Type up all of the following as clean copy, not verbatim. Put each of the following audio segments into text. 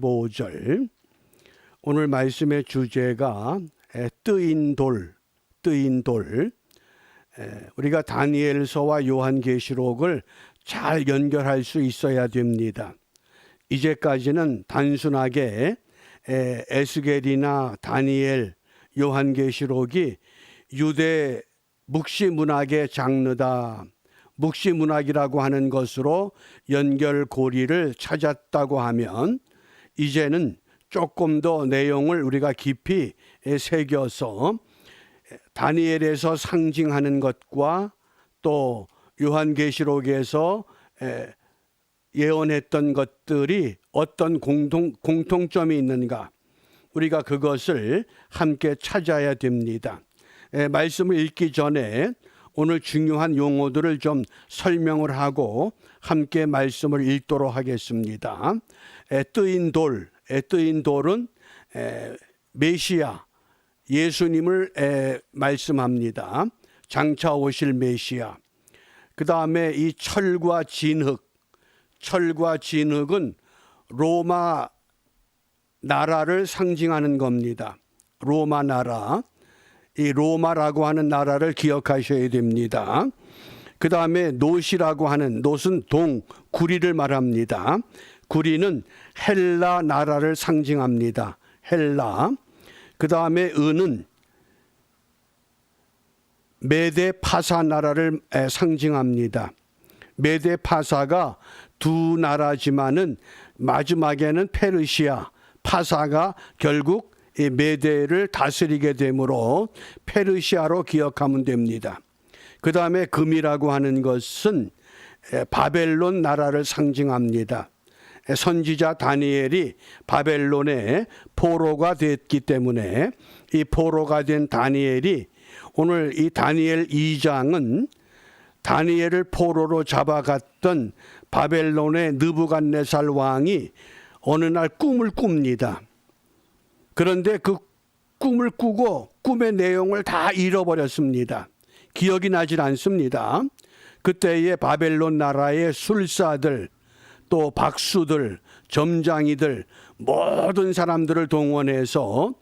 5절. 오늘 말씀의 주제가 뜨인 돌. 우리가 다니엘서와 요한계시록을 잘 연결할 수 있어야 됩니다. 이제까지는 단순하게 에스겔이나 다니엘, 요한계시록이 유대 묵시문학의 장르다, 묵시문학이라고 하는 것으로 연결고리를 찾았다고 하면, 이제는 조금 더 내용을 우리가 깊이 새겨서 다니엘에서 상징하는 것과 또 요한계시록에서 예언했던 것들이 어떤 공통점이 있는가, 우리가 그것을 함께 찾아야 됩니다. 말씀을 읽기 전에 오늘 중요한 용어들을 좀 설명을 하고 함께 말씀을 읽도록 하겠습니다. 뜨인 돌은 메시아, 예수님을 말씀합니다. 장차 오실 메시아. 그 다음에 이 철과 진흙은 로마 나라를 상징하는 겁니다. 로마 나라. 이 로마라고 하는 나라를 기억하셔야 됩니다. 그 다음에 놋이라고 하는, 놋은 구리를 말합니다. 구리는 헬라 나라를 상징합니다. 헬라. 그 다음에 은은 메데 파사 나라를 상징합니다. 메데 파사가 두 나라지만은 마지막에는 페르시아, 파사가 결국 이 메데를 다스리게 되므로 페르시아로 기억하면 됩니다. 그 다음에 금이라고 하는 것은 바벨론 나라를 상징합니다. 선지자 다니엘이 바벨론의 포로가 됐기 때문에 이 포로가 된 다니엘이, 오늘 이 다니엘 2장은 다니엘을 포로로 잡아갔던 바벨론의 느부갓네살 왕이 어느 날 꿈을 꿉니다. 그런데 그 꿈을 꾸고 꿈의 내용을 다 잃어버렸습니다. 기억이 나질 않습니다. 그때의 바벨론 나라의 술사들, 또 박수들, 점장이들, 모든 사람들을 동원해서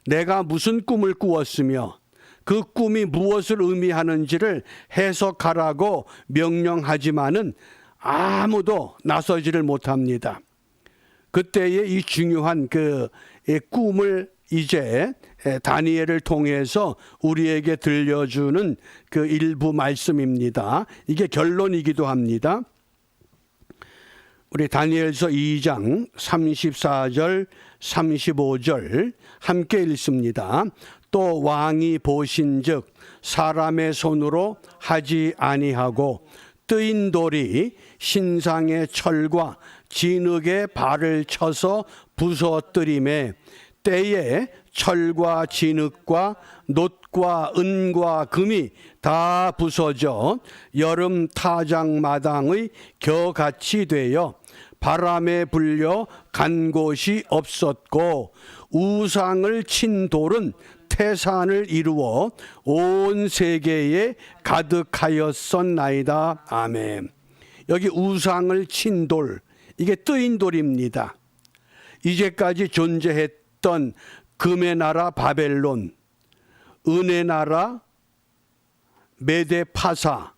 내가 무슨 꿈을 꾸었으며 그 꿈이 무엇을 의미하는지를 해석하라고 명령하지만은 아무도 나서지를 못합니다. 그때의 이 중요한 이 꿈을 이제 다니엘을 통해서 우리에게 들려주는 그 일부 말씀입니다. 이게 결론이기도 합니다. 우리 다니엘서 2장 34절 35절 함께 읽습니다. 또 왕이 보신즉 사람의 손으로 하지 아니하고 뜨인 돌이 신상의 철과 진흙에 발을 쳐서 부서뜨리매 때에 철과 진흙과 놋과 은과 금이 다 부서져 여름 타작마당의 겨같이 되어 바람에 불려 간 곳이 없었고 우상을 친 돌은 태산을 이루어 온 세계에 가득하였었나이다. 아멘. 여기 우상을 친 돌, 이게 뜨인 돌입니다. 이제까지 존재했던 금의 나라 바벨론, 은의 나라 메데 파사,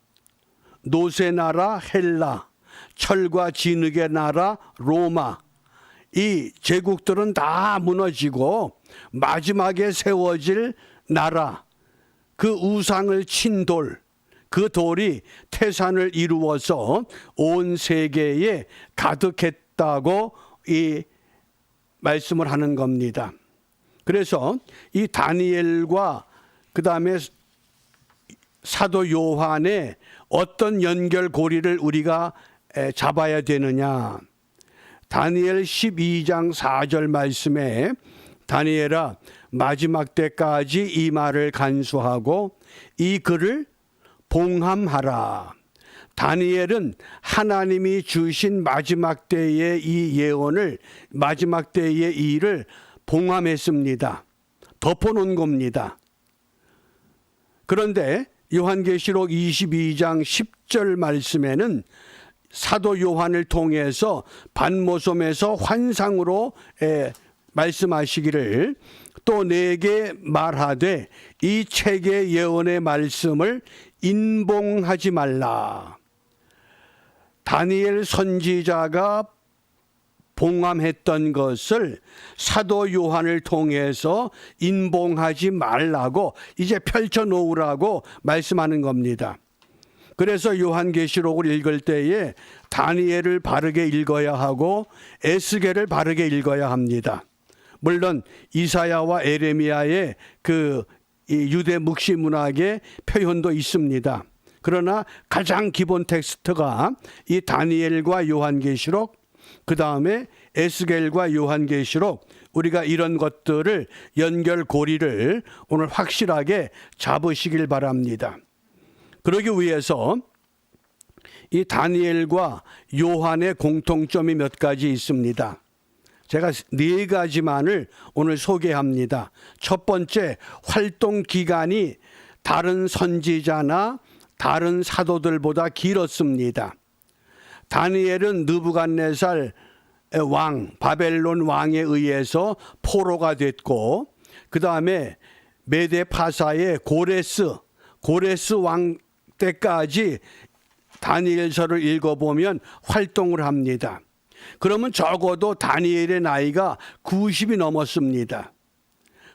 놋의 나라 헬라, 철과 진흙의 나라 로마, 이 제국들은 다 무너지고 마지막에 세워질 나라, 그 우상을 친 돌, 그 돌이 태산을 이루어서 온 세계에 가득했다고 이 말씀을 하는 겁니다. 그래서 이 다니엘과 그 다음에 사도 요한의 어떤 연결고리를 우리가 잡아야 되느냐. 다니엘 12장 4절 말씀에 다니엘아 마지막 때까지 이 말을 간수하고 이 글을 봉함하라. 다니엘은 하나님이 주신 마지막 때의 이 예언을, 마지막 때의 일을 봉함했습니다. 덮어놓은 겁니다. 그런데 요한계시록 22장 10절 말씀에는 사도 요한을 통해서 반모섬에서 환상으로 말씀하시기를 또 내게 말하되 이 책의 예언의 말씀을 인봉하지 말라. 다니엘 선지자가 봉함했던 것을 사도 요한을 통해서 인봉하지 말라고 이제 펼쳐놓으라고 말씀하는 겁니다. 그래서 요한계시록을 읽을 때에 다니엘을 바르게 읽어야 하고 에스겔을 바르게 읽어야 합니다. 물론 이사야와 에레미야의 그 유대 묵시 문학의 표현도 있습니다. 그러나 가장 기본 텍스트가 이 다니엘과 요한계시록, 그 다음에 에스겔과 요한계시록, 우리가 이런 것들을 연결고리를 오늘 확실하게 잡으시길 바랍니다. 그러기 위해서 이 다니엘과 요한의 공통점이 몇 가지 있습니다. 제가 4가지만을 오늘 소개합니다. 첫 번째, 활동 기간이 다른 선지자나 다른 사도들보다 길었습니다. 다니엘은 느부갓네살 왕, 바벨론 왕에 의해서 포로가 됐고, 그 다음에 메데 파사의 고레스 왕 때까지 다니엘서를 읽어보면 활동을 합니다. 그러면 적어도 다니엘의 나이가 90이 넘었습니다.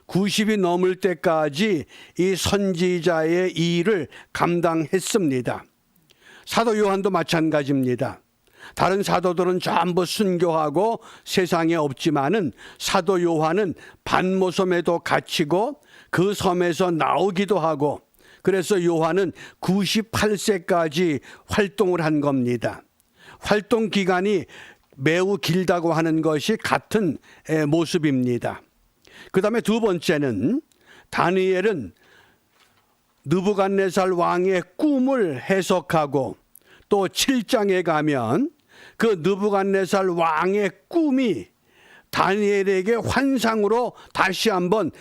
90이 넘을 때까지 이 선지자의 일을 감당했습니다. 사도 요한도 마찬가지입니다. 다른 사도들은 전부 순교하고 세상에 없지만은 사도 요한은 반모섬에도 갇히고 그 섬에서 나오기도 하고, 그래서 요한은 98세까지 활동을 한 겁니다. 활동 기간이 매우 길다고 하는 것이 같은 모습입니다. 그 다음에 두 번째는 다니엘은 느부갓네살 왕의 꿈을 해석하고, 또 7장에 가면 그 느부갓네살 왕의 꿈이 다니엘에게 환상으로 다시 한번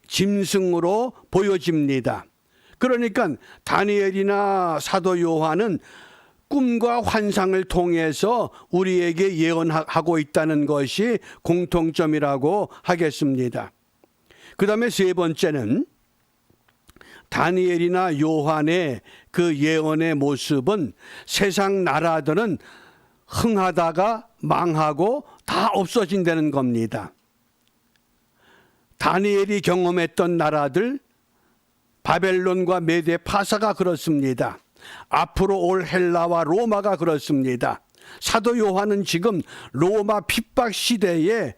짐승으로 보여집니다. 그러니까 다니엘이나 사도 요한은 꿈과 환상을 통해서 우리에게 예언하고 있다는 것이 공통점이라고 하겠습니다. 그 다음에 세 번째는 다니엘이나 요한의 그 예언의 모습은 세상 나라들은 흥하다가 망하고 다 없어진다는 겁니다. 다니엘이 경험했던 나라들, 바벨론과 메데 파사가 그렇습니다. 앞으로 올 헬라와 로마가 그렇습니다. 사도 요한은 지금 로마 핍박 시대에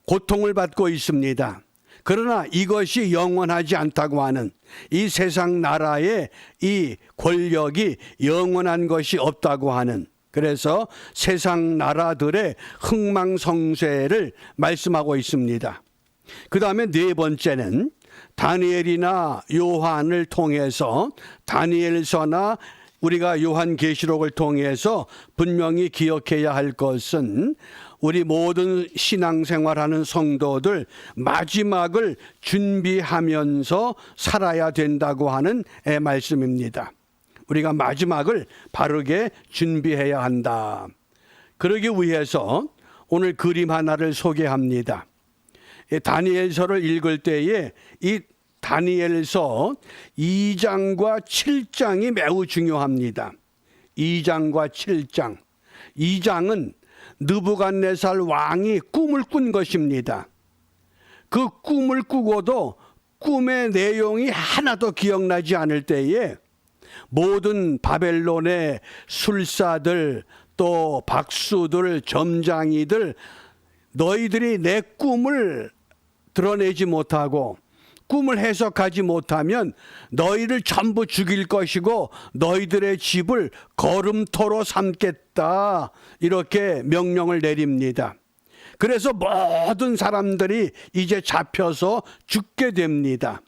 고통을 받고 있습니다. 그러나 이것이 영원하지 않다고 하는, 이 세상 나라의 이 권력이 영원한 것이 없다고 하는, 그래서 세상 나라들의 흥망성쇠를 말씀하고 있습니다. 그 다음에 네 번째는 다니엘이나 요한을 통해서, 다니엘서나 우리가 요한계시록을 통해서 분명히 기억해야 할 것은 우리 모든 신앙생활하는 성도들 마지막을 준비하면서 살아야 된다고 하는 말씀입니다. 우리가 마지막을 바르게 준비해야 한다. 그러기 위해서 오늘 그림 하나를 소개합니다. 다니엘서를 읽을 때에 이 다니엘서 2장과 7장이 매우 중요합니다. 2장과 7장. 2장은 느부갓네살 왕이 꿈을 꾼 것입니다. 그 꿈을 꾸고도 꿈의 내용이 하나도 기억나지 않을 때에 모든 바벨론의 술사들, 또 박수들, 점장이들, 너희들이 내 꿈을 드러내지 못하고 꿈을 해석하지 못하면 너희를 전부 죽일 것이고 너희들의 집을 거름토로 삼겠다, 이렇게 명령을 내립니다. 그래서 모든 사람들이 이제 잡혀서 죽게 됩니다.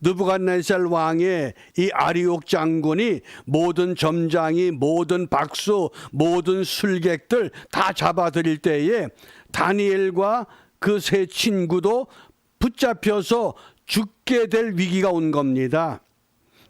느부갓네살 왕의 이 아리옥 장군이 모든 점장이, 모든 박수, 모든 술객들 다 잡아들일 때에 다니엘과 그 세 친구도 붙잡혀서 죽게 될 위기가 온 겁니다.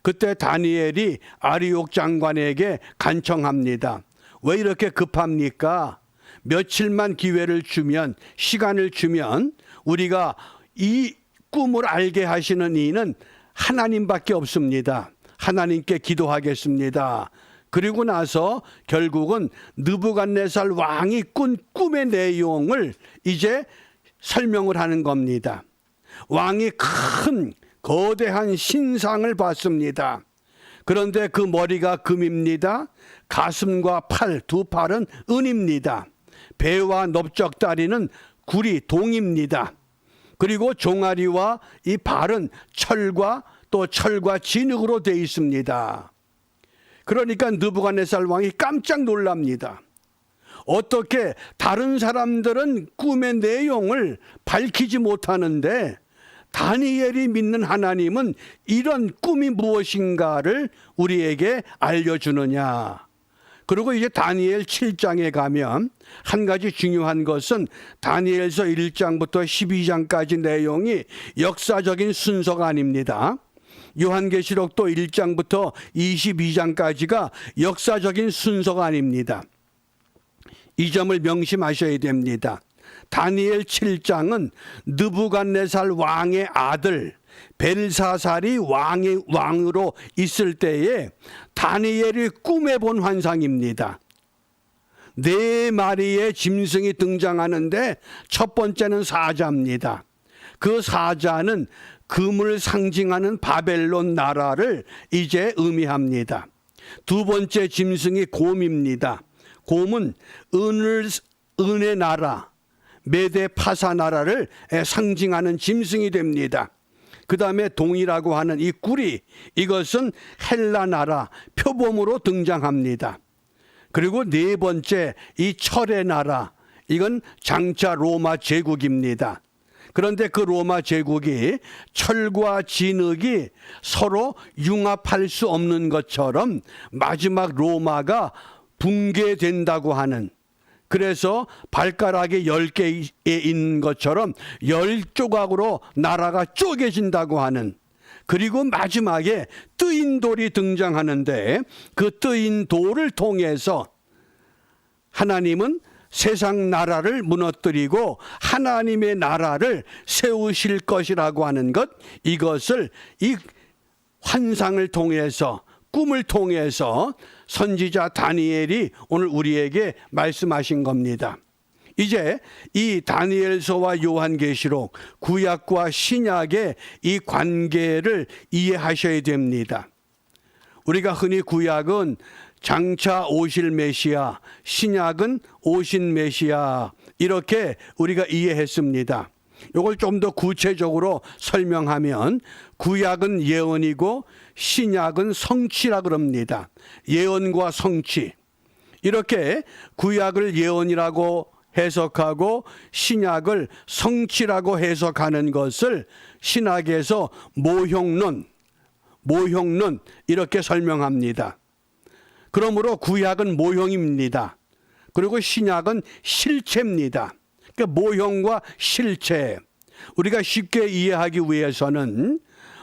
그때 다니엘이 아리옥 장관에게 간청합니다. 왜 이렇게 급합니까? 며칠만 기회를 주면, 시간을 주면 우리가 이 꿈을 알게 하시는 이는 하나님밖에 없습니다. 하나님께 기도하겠습니다. 그리고 나서 결국은 느부갓네살 왕이 꾼 꿈의 내용을 이제 설명을 하는 겁니다. 왕이 큰 거대한 신상을 봤습니다. 그런데 그 머리가 금입니다. 가슴과 팔, 두 팔은 은입니다. 배와 넓적다리는 구리, 동입니다. 그리고 종아리와 이 발은 철과 또 철과 진흙으로 되어 있습니다. 그러니까 느부갓네살 왕이 깜짝 놀랍니다. 어떻게 다른 사람들은 꿈의 내용을 밝히지 못하는데 다니엘이 믿는 하나님은 이런 꿈이 무엇인가를 우리에게 알려주느냐. 그리고 이제 다니엘 7장에 가면 한 가지 중요한 것은 다니엘서 1장부터 12장까지 내용이 역사적인 순서가 아닙니다. 요한계시록도 1장부터 22장까지가 역사적인 순서가 아닙니다. 이 점을 명심하셔야 됩니다. 다니엘 7장은 느부갓네살 왕의 아들 벨사살이 왕으로 있을 때에 다니엘이 꿈에 본 환상입니다. 4마리의 짐승이 등장하는데 첫 번째는 사자입니다. 그 사자는 금을 상징하는 바벨론 나라를 이제 의미합니다. 두 번째 짐승이 곰입니다. 곰은 은의 나라, 메데 파사 나라를 상징하는 짐승이 됩니다. 그 다음에 동이라고 하는 이 구리, 이것은 헬라 나라, 표범으로 등장합니다. 그리고 네 번째 이 철의 나라, 이건 장차 로마 제국입니다. 그런데 그 로마 제국이 철과 진흙이 서로 융합할 수 없는 것처럼 마지막 로마가 붕괴된다고 하는, 그래서 발가락이 10개에 있는 것처럼 10조각으로 나라가 쪼개진다고 하는, 그리고 마지막에 뜨인 돌이 등장하는데 그 뜨인 돌을 통해서 하나님은 세상 나라를 무너뜨리고 하나님의 나라를 세우실 것이라고 하는 것, 이것을 이 환상을 통해서, 꿈을 통해서 선지자 다니엘이 오늘 우리에게 말씀하신 겁니다. 이제 이 다니엘서와 요한계시록, 구약과 신약의 이 관계를 이해하셔야 됩니다. 우리가 흔히 구약은 장차 오실 메시아, 신약은 오신 메시아, 이렇게 우리가 이해했습니다. 이걸 좀 더 구체적으로 설명하면 구약은 예언이고 신약은 성취라 그럽니다. 예언과 성취. 이렇게 구약을 예언이라고 해석하고 신약을 성취라고 해석하는 것을 신학에서 모형론 이렇게 설명합니다. 그러므로 구약은 모형입니다. 그리고 신약은 실체입니다. 그러니까 모형과 실체. 우리가 쉽게 이해하기 위해서는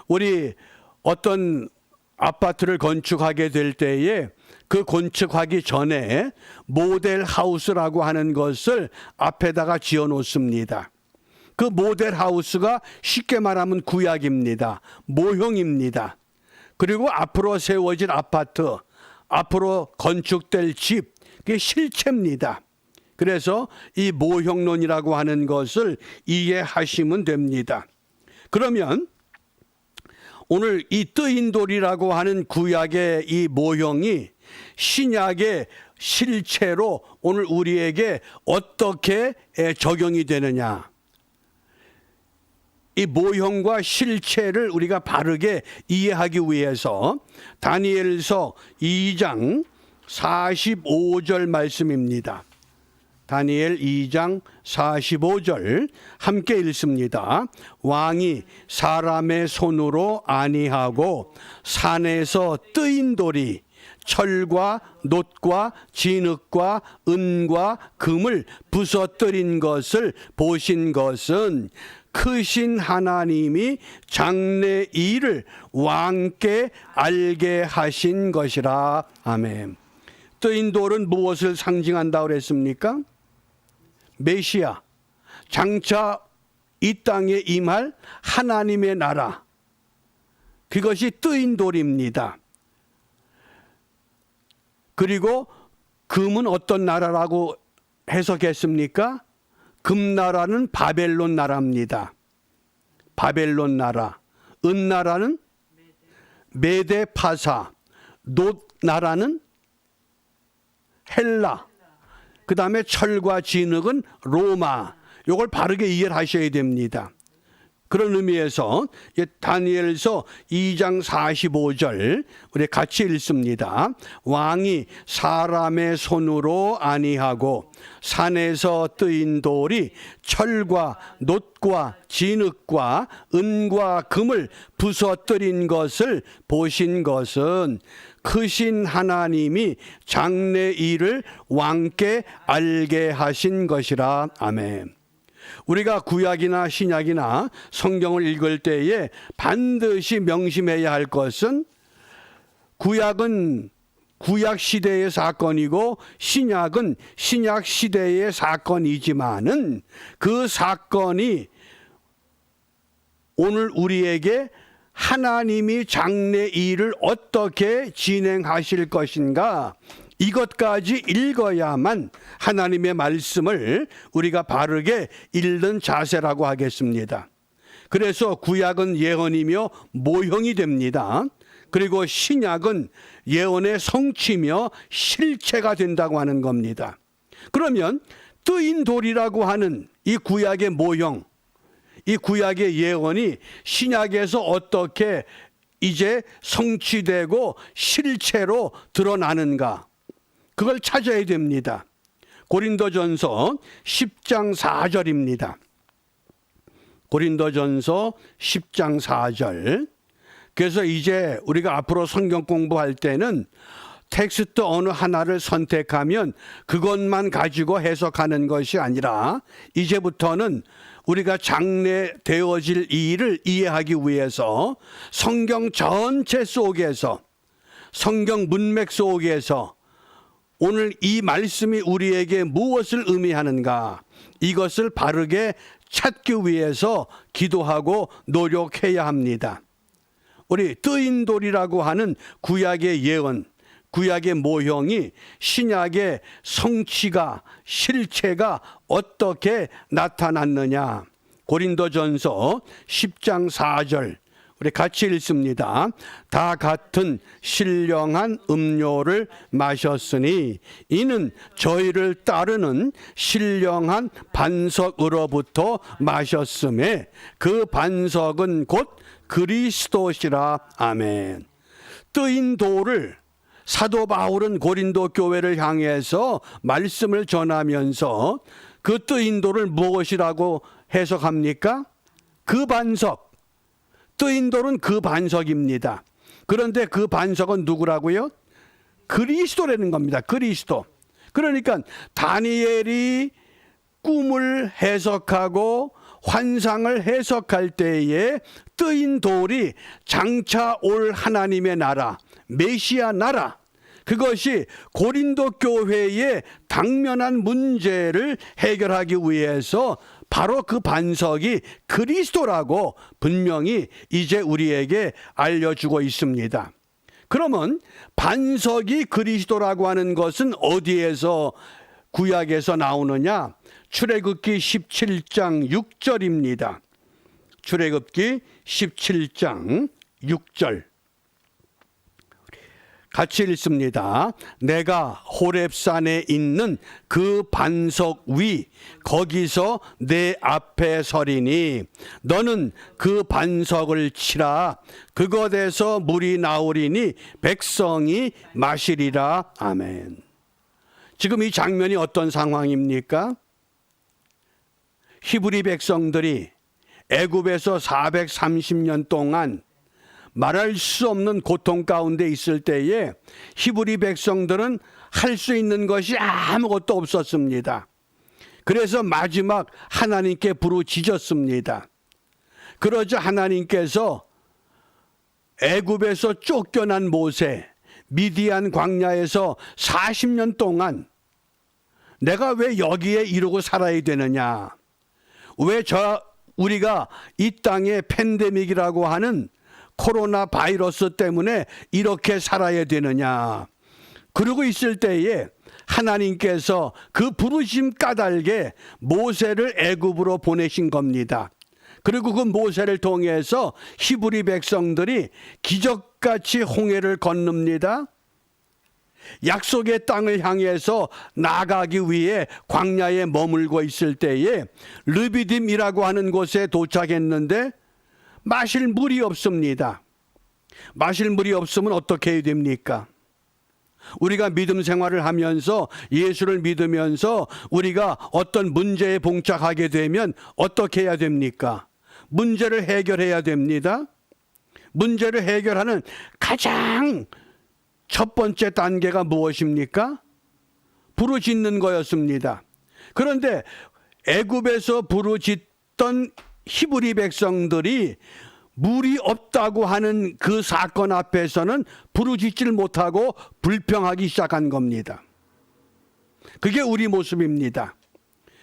우리 어떤 아파트를 건축하게 될 때에 그 건축하기 전에 모델 하우스라고 하는 것을 앞에다가 지어 놓습니다. 그 모델 하우스가 쉽게 말하면 구약입니다. 모형입니다. 그리고 앞으로 세워질 아파트, 앞으로 건축될 집, 그게 실체입니다. 그래서 이 모형론이라고 하는 것을 이해하시면 됩니다. 그러면 오늘 이 뜨인 돌이라고 하는 구약의 이 모형이 신약의 실체로 오늘 우리에게 어떻게 적용이 되느냐. 이 모형과 실체를 우리가 바르게 이해하기 위해서 다니엘서 2장 45절 말씀입니다. 다니엘 2장 45절 함께 읽습니다. 왕이 사람의 손으로 아니하고 산에서 뜨인 돌이 철과 놋과 진흙과 은과 금을 부서뜨린 것을 보신 것은 크신 하나님이 장래 일을 왕께 알게 하신 것이라. 아멘. 뜨인 돌은 무엇을 상징한다고 그랬습니까? 메시아, 장차 이 땅에 임할 하나님의 나라, 그것이 뜨인 돌입니다. 그리고 금은 어떤 나라라고 해석했습니까? 금나라는 바벨론 나라입니다. 바벨론 나라. 은나라는 메데 파사. 놋 나라는 헬라. 그 다음에 철과 진흙은 로마. 이걸 바르게 이해를 하셔야 됩니다. 그런 의미에서 다니엘서 2장 45절 우리 같이 읽습니다. 왕이 사람의 손으로 아니하고 산에서 뜨인 돌이 철과 놋과 진흙과 은과 금을 부서뜨린 것을 보신 것은 크신 하나님이 장래 일을 왕께 알게 하신 것이라. 아멘. 우리가 구약이나 신약이나 성경을 읽을 때에 반드시 명심해야 할 것은 구약은 구약 시대의 사건이고 신약은 신약 시대의 사건이지만은 그 사건이 오늘 우리에게 하나님이 장래 일을 어떻게 진행하실 것인가, 이것까지 읽어야만 하나님의 말씀을 우리가 바르게 읽는 자세라고 하겠습니다. 그래서 구약은 예언이며 모형이 됩니다. 그리고 신약은 예언의 성취며 실체가 된다고 하는 겁니다. 그러면 뜨인 돌이라고 하는 이 구약의 모형, 이 구약의 예언이 신약에서 어떻게 이제 성취되고 실체로 드러나는가, 그걸 찾아야 됩니다. 고린도전서 10장 4절입니다. 고린도전서 10장 4절. 그래서 이제 우리가 앞으로 성경 공부할 때는 텍스트 어느 하나를 선택하면 그것만 가지고 해석하는 것이 아니라 이제부터는 우리가 장래 되어질 이 일을 이해하기 위해서 성경 전체 속에서, 성경 문맥 속에서 오늘 이 말씀이 우리에게 무엇을 의미하는가, 이것을 바르게 찾기 위해서 기도하고 노력해야 합니다. 우리 뜨인 돌이라고 하는 구약의 예언, 구약의 모형이 신약의 성취가, 실체가 어떻게 나타났느냐. 고린도전서 10장 4절 우리 같이 읽습니다. 다 같은 신령한 음료를 마셨으니 이는 저희를 따르는 신령한 반석으로부터 마셨음에 그 반석은 곧 그리스도시라. 아멘. 뜨인 돌을 사도 바울은 고린도 교회를 향해서 말씀을 전하면서 그 뜨인 돌을 무엇이라고 해석합니까? 그 반석. 뜨인 돌은 그 반석입니다. 그런데 그 반석은 누구라고요? 그리스도라는 겁니다. 그리스도. 그러니까 다니엘이 꿈을 해석하고 환상을 해석할 때에 뜨인 돌이 장차 올 하나님의 나라, 메시아 나라, 그것이 고린도 교회의 당면한 문제를 해결하기 위해서 바로 그 반석이 그리스도라고 분명히 이제 우리에게 알려주고 있습니다. 그러면 반석이 그리스도라고 하는 것은 어디에서, 구약에서 나오느냐? 출애굽기 17장 6절입니다. 출애굽기 17장 6절 같이 읽습니다. 내가 호렙산에 있는 그 반석 위 거기서 내 앞에 서리니 너는 그 반석을 치라. 그곳에서 물이 나오리니 백성이 마시리라. 아멘. 지금 이 장면이 어떤 상황입니까? 히브리 백성들이 애굽에서 430년 동안 말할 수 없는 고통 가운데 있을 때에 히브리 백성들은 할 수 있는 것이 아무것도 없었습니다. 그래서 마지막 하나님께 부르짖었습니다. 그러자 하나님께서 애굽에서 쫓겨난 모세, 미디안 광야에서 40년 동안 내가 왜 여기에 이러고 살아야 되느냐? 왜 우리가 이 땅에 팬데믹이라고 하는 코로나 바이러스 때문에 이렇게 살아야 되느냐? 그러고 있을 때에 하나님께서 그 부르심 까닭에 모세를 애굽으로 보내신 겁니다. 그리고 그 모세를 통해서 히브리 백성들이 기적같이 홍해를 건넙니다. 약속의 땅을 향해서 나가기 위해 광야에 머물고 있을 때에 르비딤이라고 하는 곳에 도착했는데 마실 물이 없습니다. 마실 물이 없으면 어떻게 해야 됩니까? 우리가 믿음 생활을 하면서 예수를 믿으면서 우리가 어떤 문제에 봉착하게 되면 어떻게 해야 됩니까? 문제를 해결해야 됩니다. 문제를 해결하는 가장 첫 번째 단계가 무엇입니까? 부르짖는 거였습니다. 그런데 애굽에서 부르짖던 히브리 백성들이 물이 없다고 하는 그 사건 앞에서는 부르짖질 못하고 불평하기 시작한 겁니다. 그게 우리 모습입니다.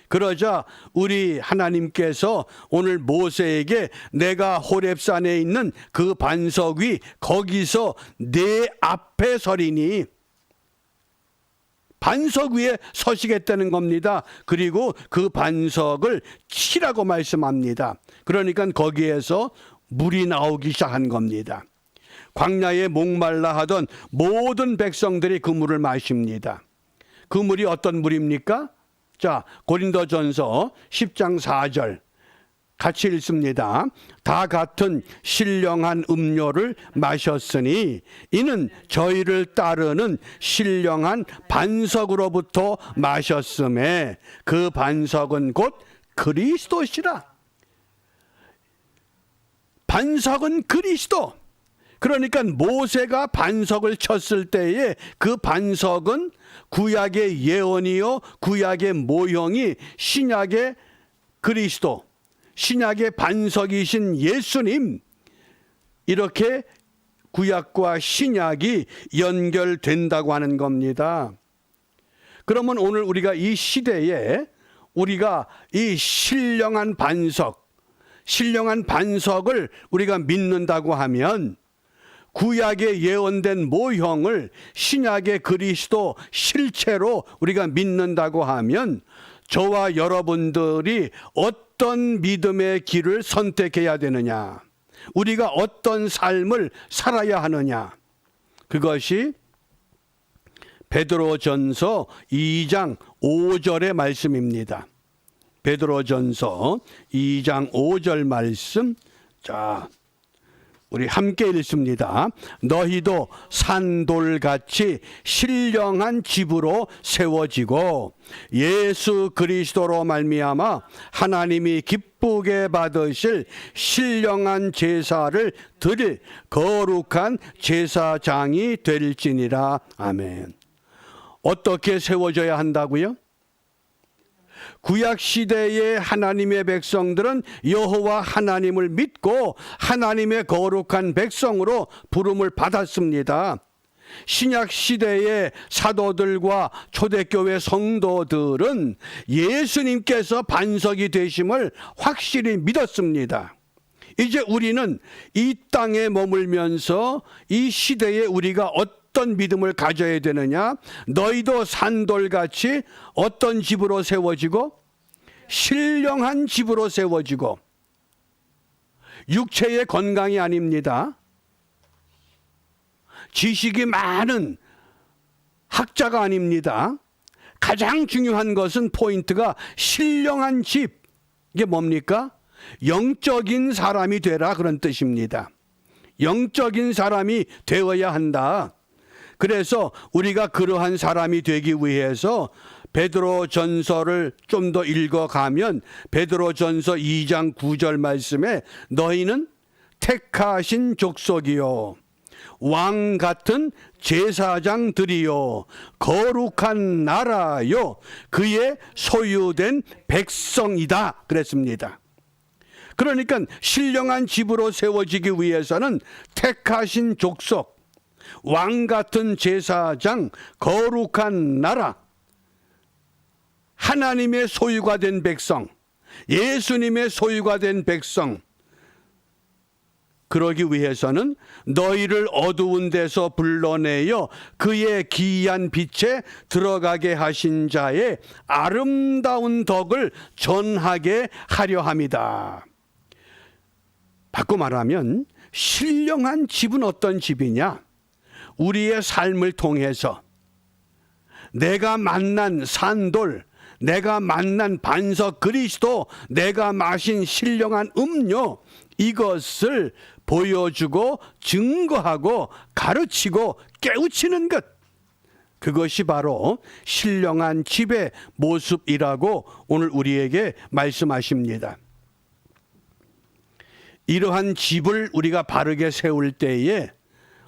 그러자 우리 하나님께서 오늘 모세에게 내가 호렙산에 있는 그 반석 위 거기서 내 앞에 서리니 반석 위에 서시겠다는 겁니다. 그리고 그 반석을 치라고 말씀합니다. 그러니까 거기에서 물이 나오기 시작한 겁니다. 광야에 목말라 하던 모든 백성들이 그 물을 마십니다. 그 물이 어떤 물입니까? 자, 고린도전서 10장 4절 같이 읽습니다. 다 같은 신령한 음료를 마셨으니 이는 저희를 따르는 신령한 반석으로부터 마셨음에 그 반석은 곧 그리스도시라. 반석은 그리스도. 그러니까 모세가 반석을 쳤을 때에 그 반석은 구약의 예언이요 구약의 모형이 신약의 그리스도, 신약의 반석이신 예수님, 이렇게 구약과 신약이 연결된다고 하는 겁니다. 그러면 오늘 우리가 이 시대에 우리가 이 신령한 반석, 신령한 반석을 우리가 믿는다고 하면 구약의 예언된 모형을 신약의 그리스도 실체로 우리가 믿는다고 하면 저와 여러분들이 어떤 믿음의 길을 선택해야 되느냐, 우리가 어떤 삶을 살아야 하느냐, 그것이 베드로전서 2장 5절의 말씀입니다. 베드로전서 2장 5절 말씀, 자, 우리 함께 읽습니다. 너희도 산돌같이 신령한 집으로 세워지고 예수 그리스도로 말미암아 하나님이 기쁘게 받으실 신령한 제사를 드릴 거룩한 제사장이 될지니라. 아멘. 어떻게 세워져야 한다고요? 구약 시대의 하나님의 백성들은 여호와 하나님을 믿고 하나님의 거룩한 백성으로 부름을 받았습니다. 신약 시대의 사도들과 초대교회 성도들은 예수님께서 반석이 되심을 확실히 믿었습니다. 이제 우리는 이 땅에 머물면서 이 시대에 우리가 어떤 믿음을 가져야 되느냐? 너희도 산돌같이 어떤 집으로 세워지고 신령한 집으로 세워지고, 육체의 건강이 아닙니다. 지식이 많은 학자가 아닙니다. 가장 중요한 것은 포인트가 신령한 집. 이게 뭡니까? 영적인 사람이 되라, 그런 뜻입니다. 영적인 사람이 되어야 한다. 그래서 우리가 그러한 사람이 되기 위해서 베드로전서를 좀 더 읽어가면 베드로전서 2장 9절 말씀에 너희는 택하신 족속이요 왕 같은 제사장들이요 거룩한 나라요 그의 소유된 백성이다 그랬습니다. 그러니까 신령한 집으로 세워지기 위해서는 택하신 족속, 왕 같은 제사장, 거룩한 나라, 하나님의 소유가 된 백성, 예수님의 소유가 된 백성, 그러기 위해서는 너희를 어두운 데서 불러내어 그의 기이한 빛에 들어가게 하신 자의 아름다운 덕을 전하게 하려 함이다. 바꿔 말하면 신령한 집은 어떤 집이냐? 우리의 삶을 통해서 내가 만난 산돌, 내가 만난 반석 그리스도, 내가 마신 신령한 음료, 이것을 보여주고 증거하고 가르치고 깨우치는 것, 그것이 바로 신령한 집의 모습이라고 오늘 우리에게 말씀하십니다. 이러한 집을 우리가 바르게 세울 때에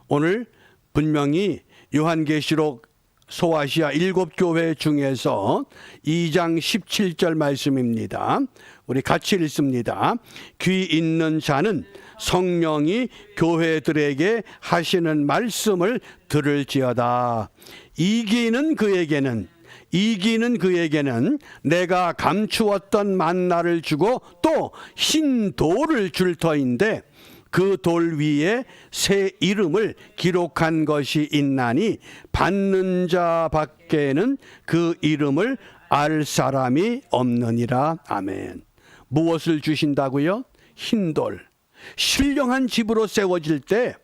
오늘 분명히 요한계시록 소아시아 7교회 중에서 2장 17절 말씀입니다. 우리 같이 읽습니다. 귀 있는 자는 성령이 교회들에게 하시는 말씀을 들을지어다. 이기는 그에게는 내가 감추었던 만나를 주고 또 흰 돌을 줄 터인데 그 돌 위에 새 이름을 기록한 것이 있나니 받는 자 밖에는 그 이름을 알 사람이 없느니라. 아멘. 무엇을 주신다고요? 흰 돌. 신령한 집으로 세워질 때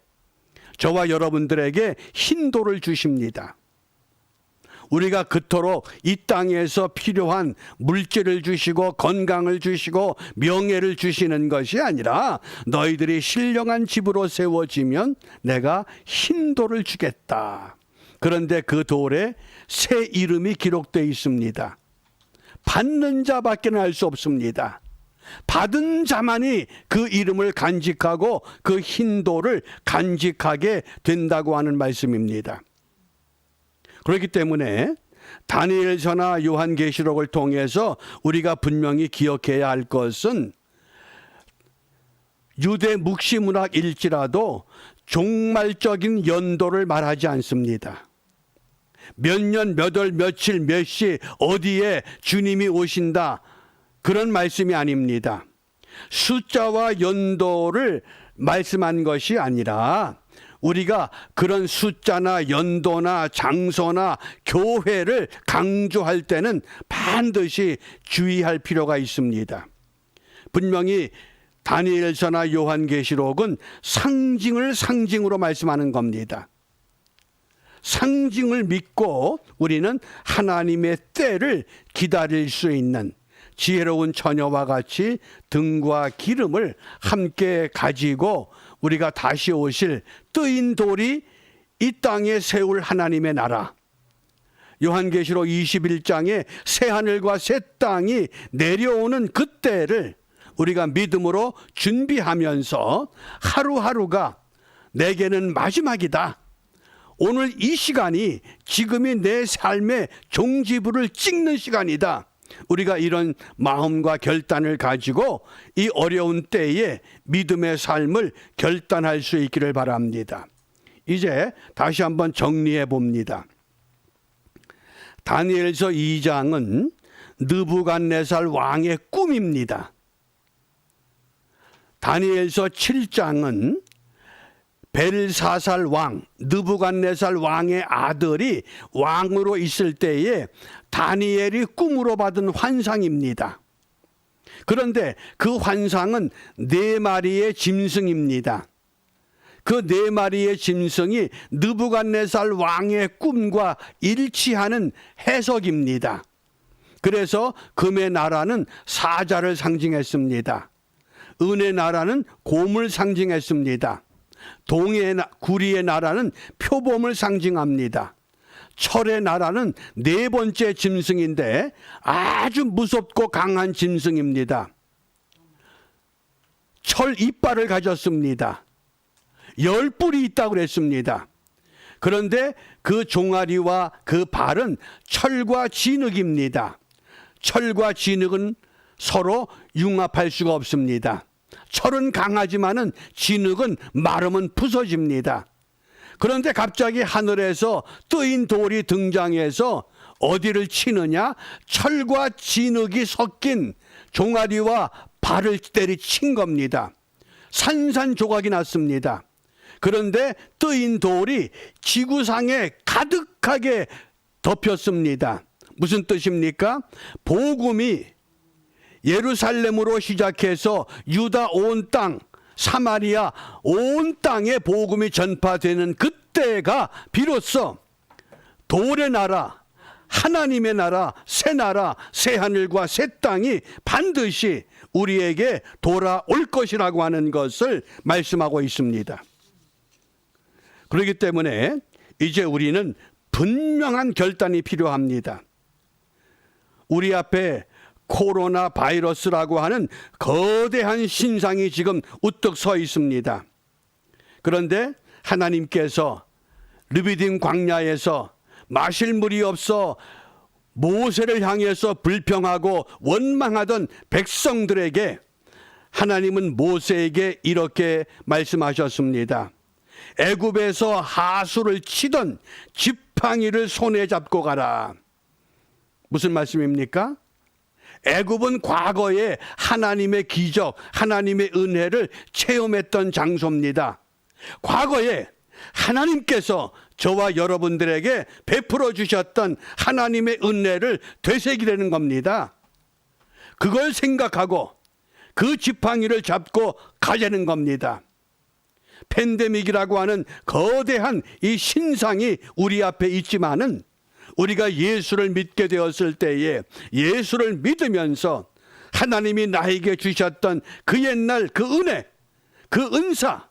저와 여러분들에게 흰 돌을 주십니다. 우리가 그토록 이 땅에서 필요한 물질을 주시고 건강을 주시고 명예를 주시는 것이 아니라 너희들이 신령한 집으로 세워지면 내가 흰 돌을 주겠다. 그런데 그 돌에 새 이름이 기록되어 있습니다. 받는 자밖에 알 수 없습니다. 받은 자만이 그 이름을 간직하고 그 흰 돌을 간직하게 된다고 하는 말씀입니다. 그렇기 때문에 다니엘서나 요한계시록을 통해서 우리가 분명히 기억해야 할 것은 유대 묵시문학일지라도 종말적인 연도를 말하지 않습니다. 몇 년, 몇 월, 며칠, 몇 시, 어디에 주님이 오신다, 그런 말씀이 아닙니다. 숫자와 연도를 말씀한 것이 아니라 우리가 그런 숫자나 연도나 장소나 교회를 강조할 때는 반드시 주의할 필요가 있습니다. 분명히 다니엘서나 요한계시록은 상징을 상징으로 말씀하는 겁니다. 상징을 믿고 우리는 하나님의 때를 기다릴 수 있는 지혜로운 처녀와 같이 등과 기름을 함께 가지고 우리가 다시 오실 뜨인 돌이 이 땅에 세울 하나님의 나라, 요한계시록 21장에 새하늘과 새 땅이 내려오는 그때를 우리가 믿음으로 준비하면서 하루하루가 내게는 마지막이다. 오늘 이 시간이 지금이 내 삶의 종지부를 찍는 시간이다. 우리가 이런 마음과 결단을 가지고 이 어려운 때에 믿음의 삶을 결단할 수 있기를 바랍니다. 이제 다시 한번 정리해 봅니다. 다니엘서 2장은 느부갓네살 왕의 꿈입니다. 다니엘서 7장은 벨사살 왕, 느부갓네살 왕의 아들이 왕으로 있을 때에 다니엘이 꿈으로 받은 환상입니다. 그런데 그 환상은 4마리의 짐승입니다. 그 4마리의 짐승이 느부갓네살 왕의 꿈과 일치하는 해석입니다. 그래서 금의 나라는 사자를 상징했습니다. 은의 나라는 곰을 상징했습니다. 구리의 나라는 표범을 상징합니다. 철의 나라는 4번째 짐승인데 아주 무섭고 강한 짐승입니다. 철 이빨을 가졌습니다. 10뿔이 있다고 그랬습니다. 그런데 그 종아리와 그 발은 철과 진흙입니다. 철과 진흙은 서로 융합할 수가 없습니다. 철은 강하지만은 진흙은 마르면 부서집니다. 그런데 갑자기 하늘에서 뜨인 돌이 등장해서 어디를 치느냐? 철과 진흙이 섞인 종아리와 발을 때리친 겁니다. 산산조각이 났습니다. 그런데 뜨인 돌이 지구상에 가득하게 덮였습니다. 무슨 뜻입니까? 복음이 예루살렘으로 시작해서 유다 온 땅, 사마리아 온 땅에 복음이 전파되는 그때가 비로소 돌의 나라, 하나님의 나라, 새 나라, 새 하늘과 새 땅이 반드시 우리에게 돌아올 것이라고 하는 것을 말씀하고 있습니다. 그렇기 때문에 이제 우리는 분명한 결단이 필요합니다. 우리 앞에 코로나 바이러스라고 하는 거대한 신상이 지금 우뚝 서 있습니다. 그런데 하나님께서 르비딤 광야에서 마실 물이 없어 모세를 향해서 불평하고 원망하던 백성들에게 하나님은 모세에게 이렇게 말씀하셨습니다. 애굽에서 하수를 치던 지팡이를 손에 잡고 가라. 무슨 말씀입니까? 애굽은 과거에 하나님의 기적, 하나님의 은혜를 체험했던 장소입니다. 과거에 하나님께서 저와 여러분들에게 베풀어 주셨던 하나님의 은혜를 되새기려는 겁니다. 그걸 생각하고 그 지팡이를 잡고 가자는 겁니다. 팬데믹이라고 하는 거대한 이 신상이 우리 앞에 있지만은 우리가 예수를 믿게 되었을 때에 예수를 믿으면서 하나님이 나에게 주셨던 그 옛날 그 은혜, 그 은사,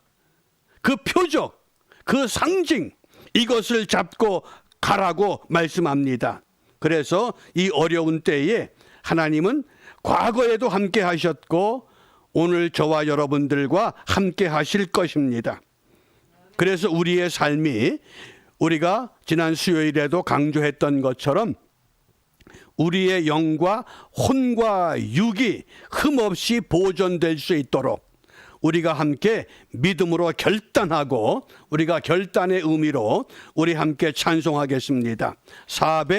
그 표적, 그 상징, 이것을 잡고 가라고 말씀합니다. 그래서 이 어려운 때에 하나님은 과거에도 함께 하셨고 오늘 저와 여러분들과 함께 하실 것입니다. 그래서 우리의 삶이 우리가 지난 수요일에도 강조했던 것처럼 우리의 영과 혼과 육이 흠없이 보존될 수 있도록 우리가 함께 믿음으로 결단하고 우리가 결단의 의미로 우리 함께 찬송하겠습니다.